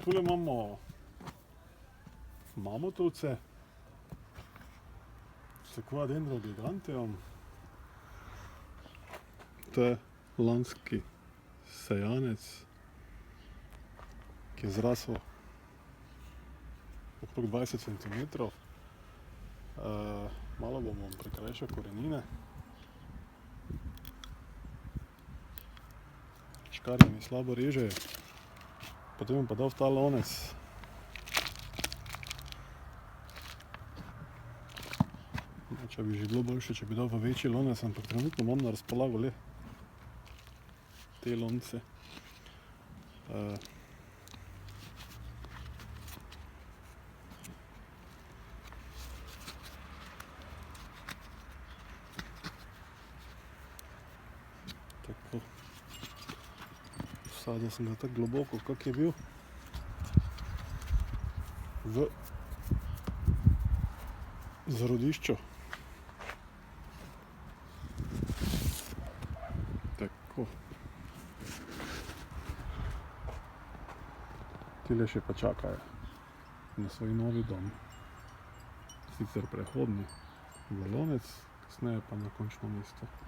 Tule imamo mamutovce, Sequoia giganteum. To je lanski sejanec, ki je zrasel okrog 20 cm. Malo bomo prekrajšal korenine. Škarje mi slabo režejo. Potem bom pa dal v ta lonec če bi že bilo boljše, če bi dal v večji lonec, ampak trenutno imam na razpolago le te lonce. Tako. Vsadil sem ga tako globoko, kak je bil. V zarodišču. Tako. Tile še pa čakajo na svoj novi dom. Sicer prehodni v lonec, kasneje pa na končno mesto.